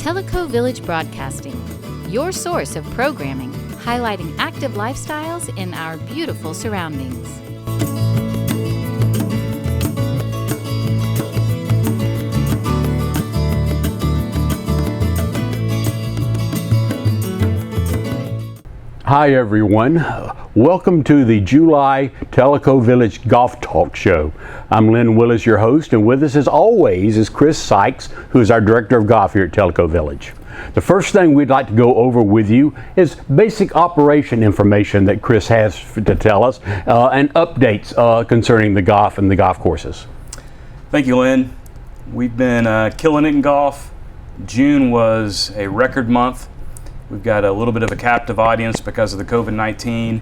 Tellico Village Broadcasting, your source of programming highlighting active lifestyles in our beautiful surroundings. Hi everyone, welcome to the July Tellico Village Golf Talk Show. I'm Lynn Willis, your host, and with us as always is Chris Sykes, who is our Director of Golf here at Tellico Village. The first thing we'd like to go over with you is basic operation information that Chris has to tell us and updates concerning the golf and the golf courses. Thank you, Lynn. We've been killing it in golf. June was a record month. We've got a little bit of a captive audience because of the COVID-19,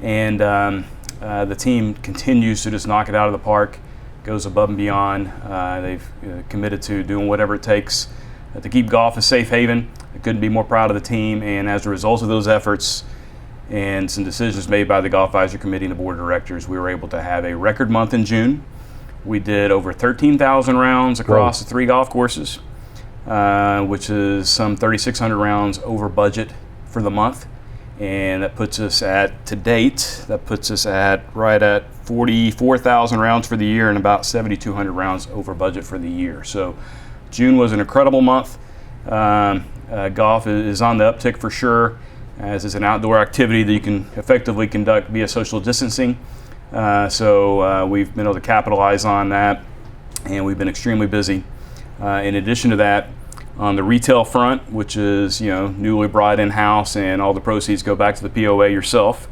and the team continues to just knock it out of the park, goes above and beyond. They've committed to doing whatever it takes to keep golf a safe haven. I couldn't be more proud of the team, and as a result of those efforts and some decisions made by the Golf Advisory Committee and the Board of Directors, we were able to have a record month in June. We did over 13,000 rounds across the 3 golf courses. Which is some 3,600 rounds over budget for the month, and that puts us at, to date, right at 44,000 rounds for the year and about 7,200 rounds over budget for the year. So June was an incredible month. Golf is on the uptick for sure, as it's an outdoor activity that you can effectively conduct via social distancing. So we've been able to capitalize on that, and we've been extremely busy. In addition to that, on the retail front, which is newly brought in-house and all the proceeds go back to the POA yourself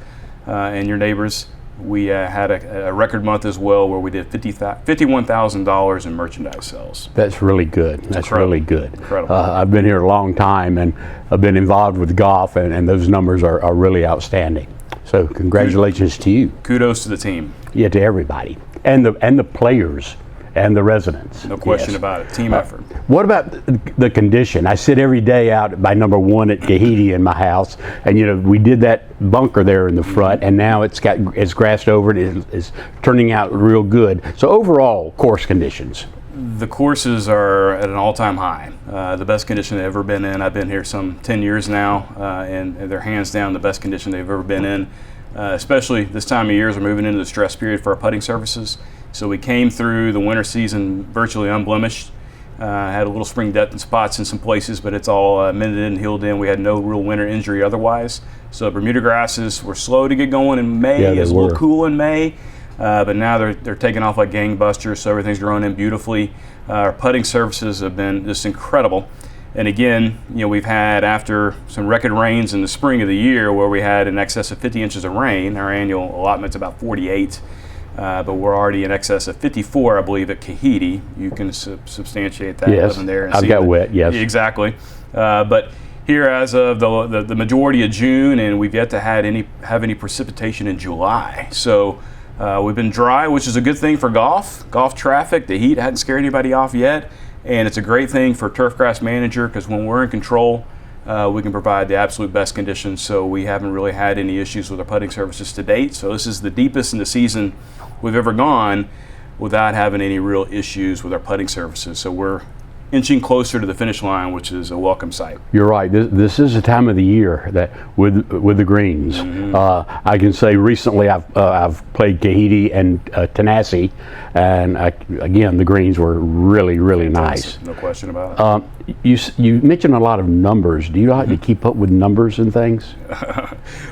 and your neighbors, we had a record month as well where we did $51,000 in merchandise sales. That's really good. That's really good. Incredible. I've been here a long time and I've been involved with golf, and those numbers are really outstanding. So congratulations to you. Kudos to the team. Yeah, to everybody. And the players. And the residents. No question about it. Team effort. What about the condition? I sit every day out by number 1 at Kahiti in my house, and we did that bunker there in the front, and now it's grassed over and it's turning out real good. So overall, course conditions. The courses are at an all-time high. The best condition they've ever been in. I've been here some 10 years now, and they're hands down the best condition they've ever been in. Especially this time of year as we're moving into the stress period for our putting services. So we came through the winter season virtually unblemished. Had a little spring depth in spots in some places, but it's all mended in, healed in. We had no real winter injury otherwise. So Bermuda grasses were slow to get going in May. It was a little cool in May, but now they're taking off like gangbusters, so everything's growing in beautifully. Our putting services have been just incredible. And again, we've had, after some record rains in the spring of the year where we had in excess of 50 inches of rain, our annual allotment's about 48, but we're already in excess of 54, I believe, at Kahiti. You can substantiate that. Yes, there and I've got wet, yes. Exactly. But here, as of the majority of June, and we've yet to have any precipitation in July. So we've been dry, which is a good thing for golf traffic. The heat hadn't scared anybody off yet. And it's a great thing for Turfgrass Manager because when we're in control, we can provide the absolute best conditions. So we haven't really had any issues with our putting services to date. So this is the deepest in the season we've ever gone without having any real issues with our putting services. So we're inching closer to the finish line, which is a welcome sight. You're right. This is a time of the year that with the greens. Mm-hmm. I can say recently I've played Kahiti and Tanasi, and again the greens were really nice. No question about it. You mentioned a lot of numbers. Do you like to keep up with numbers and things?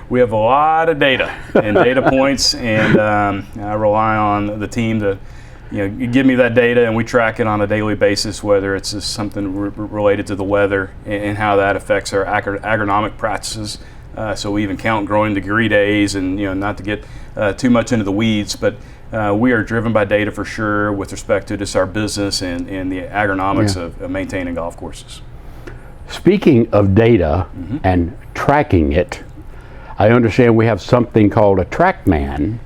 We have a lot of data and data points, and I rely on the team to you give me that data, and we track it on a daily basis, whether it's just something related to the weather and how that affects our agronomic practices. So we even count growing degree days, and not to get too much into the weeds, but we are driven by data for sure with respect to just our business and the agronomics of maintaining golf courses. Speaking of data and tracking it, I understand we have something called a Trackman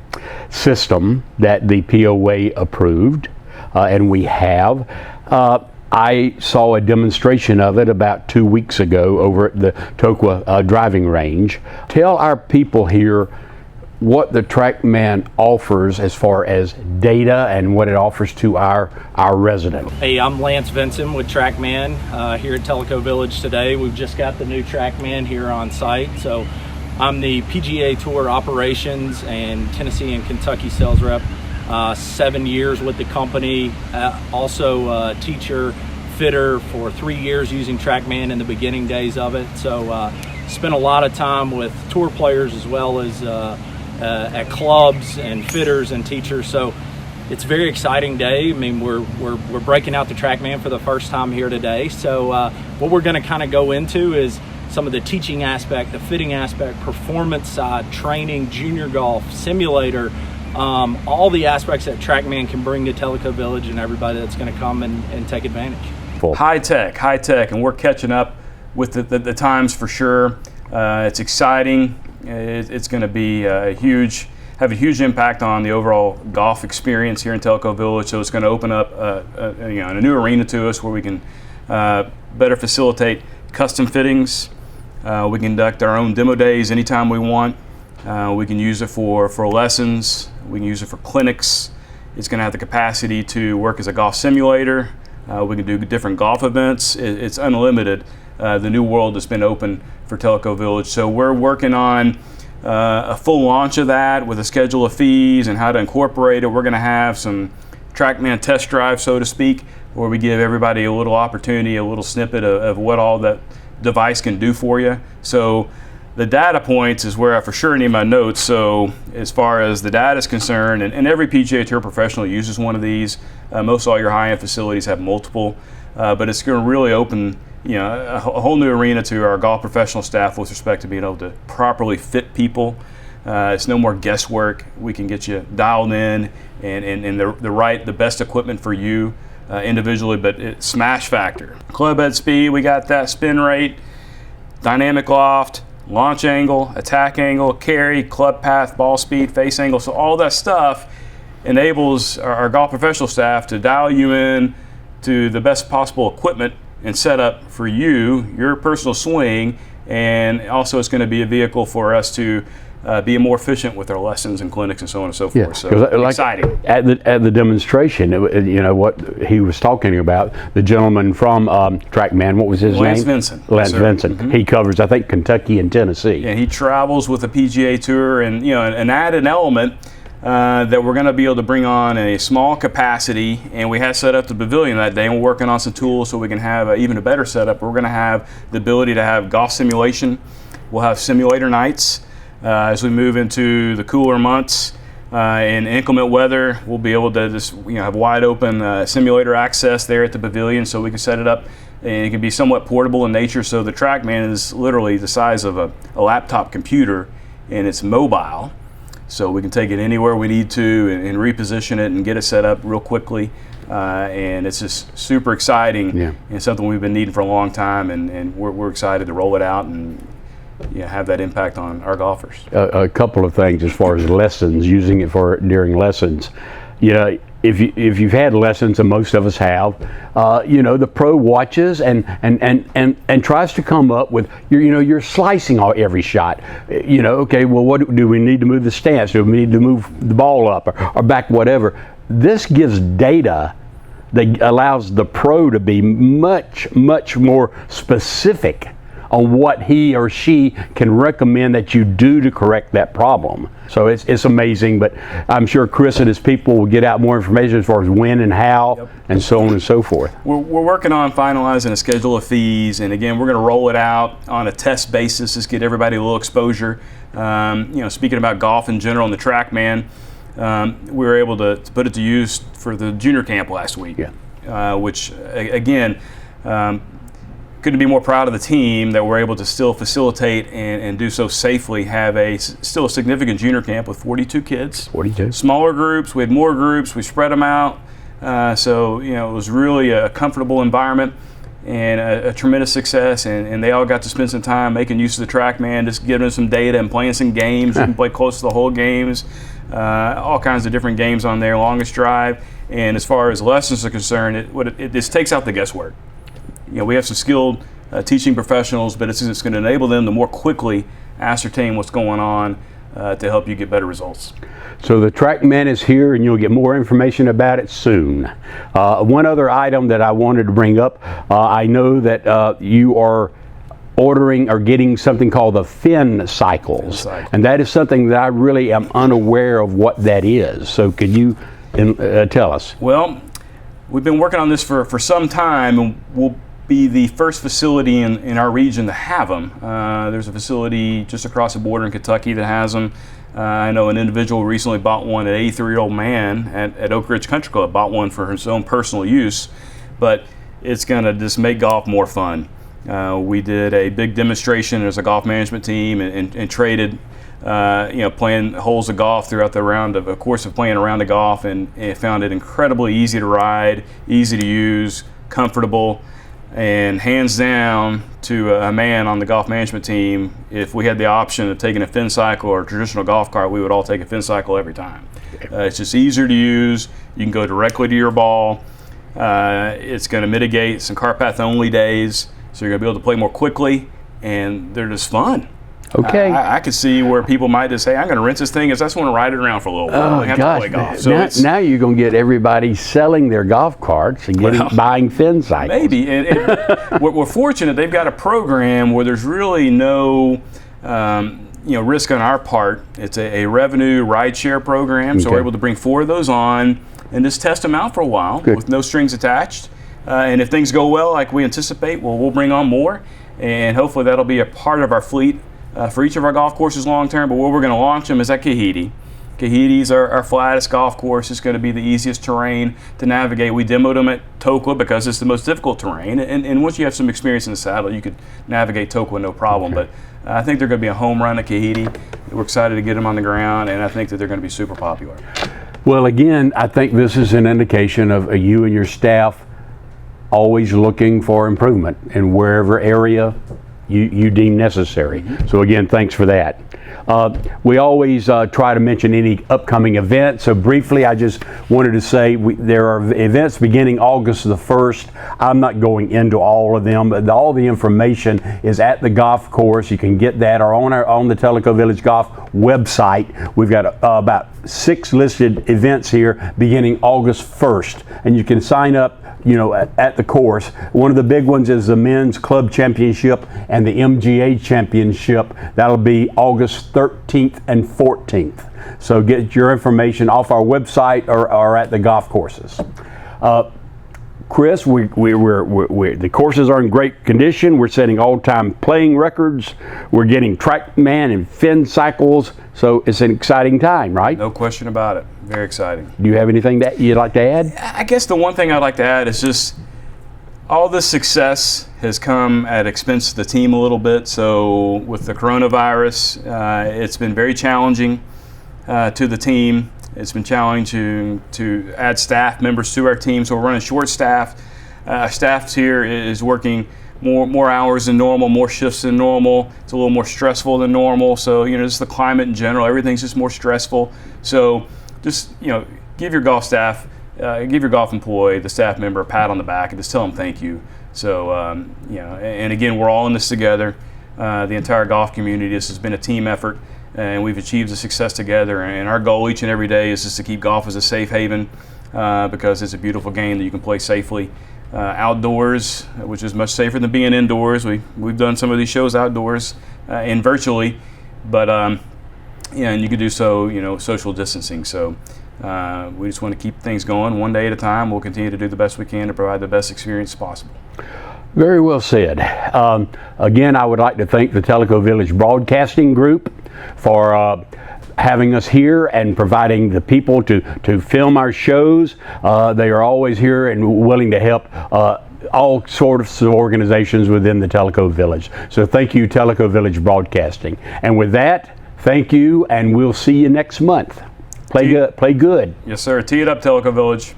system that the POA approved, and we have. I saw a demonstration of it about 2 weeks ago over at the Tokwa driving range. Tell our people here what the Trackman offers as far as data and what it offers to our residents. Hey, I'm Lance Vinson with Trackman here at Telco Village today. We've just got the new Trackman here on site. So I'm the PGA Tour operations and Tennessee and Kentucky sales rep. 7 years with the company, also teacher, fitter for 3 years using Trackman in the beginning days of it. So spent a lot of time with tour players as well as at clubs and fitters and teachers. So it's a very exciting day. I mean, we're breaking out the Trackman for the first time here today. So what we're going to kind of go into is some of the teaching aspect, the fitting aspect, performance side, training, junior golf, simulator, all the aspects that Trackman can bring to Telco Village and everybody that's going to come and take advantage. High tech, and we're catching up with the times for sure. It's exciting. It's going to be have a huge impact on the overall golf experience here in Telco Village. So it's going to open up a new arena to us where we can better facilitate custom fittings. We can conduct our own demo days anytime we want. We can use it for lessons. We can use it for clinics. It's going to have the capacity to work as a golf simulator. We can do different golf events. It's unlimited. The new world has been open for Telco Village. So we're working on a full launch of that with a schedule of fees and how to incorporate it. We're going to have some Trackman test drive, so to speak, where we give everybody a little opportunity, a little snippet of what all that device can do for you. So the data points is where I for sure need my notes. So as far as the data is concerned, and every PGA Tour professional uses one of these. Most all your high-end facilities have multiple, but it's going to really open a whole new arena to our golf professional staff with respect to being able to properly fit people. It's no more guesswork. We can get you dialed in and the best equipment for you individually, but it's smash factor. Club head speed, we got that, spin rate, dynamic loft, launch angle, attack angle, carry, club path, ball speed, face angle. So all that stuff enables our golf professional staff to dial you in to the best possible equipment and setup for your personal swing, and also it's going to be a vehicle for us to be more efficient with our lessons and clinics and so on and so forth. So like exciting. At the demonstration, what he was talking about, the gentleman from Trackman, what was his name? Lance Vinson. Lance Vinson. Mm-hmm. He covers, I think, Kentucky and Tennessee. And he travels with the PGA Tour, and an added element that we're going to be able to bring on a small capacity, and we had set up the pavilion that day, and we're working on some tools so we can have even a better setup. We're going to have the ability to have golf simulation. We'll have simulator nights. As we move into the cooler months and inclement weather, we'll be able to just have wide open simulator access there at the pavilion, so we can set it up, and it can be somewhat portable in nature. So the Trackman is literally the size of a laptop computer, and it's mobile, so we can take it anywhere we need to and reposition it and get it set up real quickly. And it's just super exciting and something we've been needing for a long time, and we're excited to roll it out and have that impact on our golfers. A couple of things as far as lessons, using it during lessons. If you've had lessons, and most of us have, the pro watches and tries to come up with you're slicing every shot. Okay, well, what do we need to move the stance? Do we need to move the ball up or back, whatever? This gives data that allows the pro to be much more specific on what he or she can recommend that you do to correct that problem. So it's amazing, but I'm sure Chris and his people will get out more information as far as when and how and so on and so forth. We're working on finalizing a schedule of fees, and again, we're going to roll it out on a test basis, just get everybody a little exposure. Speaking about golf in general and the Trackman, we were able to put it to use for the junior camp last week, which again, couldn't be more proud of the team that we're able to still facilitate and do so safely. Have still a significant junior camp with 42 kids. 42. Smaller groups. We had more groups. We spread them out. So it was really a comfortable environment and a tremendous success. And they all got to spend some time making use of the Trackman, just giving them some data and playing some games. You can play close to the whole games. All kinds of different games on there. Longest drive. And as far as lessons are concerned, it just takes out the guesswork. We have some skilled teaching professionals, but it's going to enable them to more quickly ascertain what's going on to help you get better results. So the Trackman is here, and you'll get more information about it soon. One other item that I wanted to bring up, I know that you are ordering or getting something called the fin cycles, and that is something that I really am unaware of what that is. So could you tell us? Well, we've been working on this for some time, and we'll be the first facility in our region to have them. There's a facility just across the border in Kentucky that has them. I know an individual recently bought one, an 83-year-old man at Oak Ridge Country Club, bought one for his own personal use, but it's going to just make golf more fun. We did a big demonstration as a golf management team and traded, playing holes of golf throughout the round of a course of playing around the golf, and found it incredibly easy to ride, easy to use, comfortable, and hands down to a man on the golf management team, if we had the option of taking a fin cycle or a traditional golf cart, we would all take a fin cycle every time. It's just easier to use. You can go directly to your ball. It's going to mitigate some cart path only days, so you're going to be able to play more quickly, and they're just fun. Okay. I could see where people might just say, I'm going to rinse this thing because I just want to ride it around for a little while. I have to play golf. So now you're going to get everybody selling their golf carts and buying fin cycles. Maybe. And we're fortunate they've got a program where there's really no risk on our part. It's a revenue rideshare program, so we're able to bring 4 of those on and just test them out for a while with no strings attached. And if things go well like we anticipate, we'll bring on more, and hopefully that'll be a part of our fleet for each of our golf courses long term. But where we're going to launch them is at Kahidi. Kahiti's our flattest golf course. It's going to be the easiest terrain to navigate. We demoed them at Tokwa because it's the most difficult terrain, and once you have some experience in the saddle, you could navigate Tokwa no problem. But I think they're going to be a home run at Kahidi. We're excited to get them on the ground, and I think that they're going to be super popular. Well, again, I think this is an indication of you and your staff always looking for improvement in wherever area you deem necessary. So again, thanks for that. We always try to mention any upcoming events. So briefly, I just wanted to say there are events beginning August the 1st. I'm not going into all of them, but all the information is at the golf course. You can get that or on the Tellico Village Golf website. We've got about 6 listed events here beginning August 1st, and you can sign up at the course. One of the big ones is the Men's Club Championship and the MGA Championship. That'll be August 13th and 14th. So get your information off our website or at the golf courses. Chris, the courses are in great condition. We're setting all-time playing records. We're getting Trackman and fin cycles. So it's an exciting time, right? No question about it. Very exciting. Do you have anything that you'd like to add? I guess the one thing I'd like to add is just all this success has come at expense to the team a little bit. So with the coronavirus, it's been very challenging to the team. It's been challenging to add staff members to our team, so we're running short staff. Staff here is working more hours than normal, more shifts than normal. It's a little more stressful than normal. So just the climate in general, everything's just more stressful. So just give your golf staff, give your golf employee, the staff member, a pat on the back and just tell them thank you. So and again, we're all in this together. The entire golf community. This has been a team effort, and we've achieved the success together. And our goal each and every day is just to keep golf as a safe haven, because it's a beautiful game that you can play safely outdoors, which is much safer than being indoors. We've done some of these shows outdoors and virtually, but and you can do so social distancing. So we just want to keep things going one day at a time. We'll continue to do the best we can to provide the best experience possible. Very well said. Again, I would like to thank the Tellico Village Broadcasting Group for having us here and providing the people to film our shows. They are always here and willing to help all sorts of organizations within the Tellico Village. So thank you, Tellico Village Broadcasting. And with that, thank you, and we'll see you next month. Play good. Yes, sir. Tee it up, Tellico Village.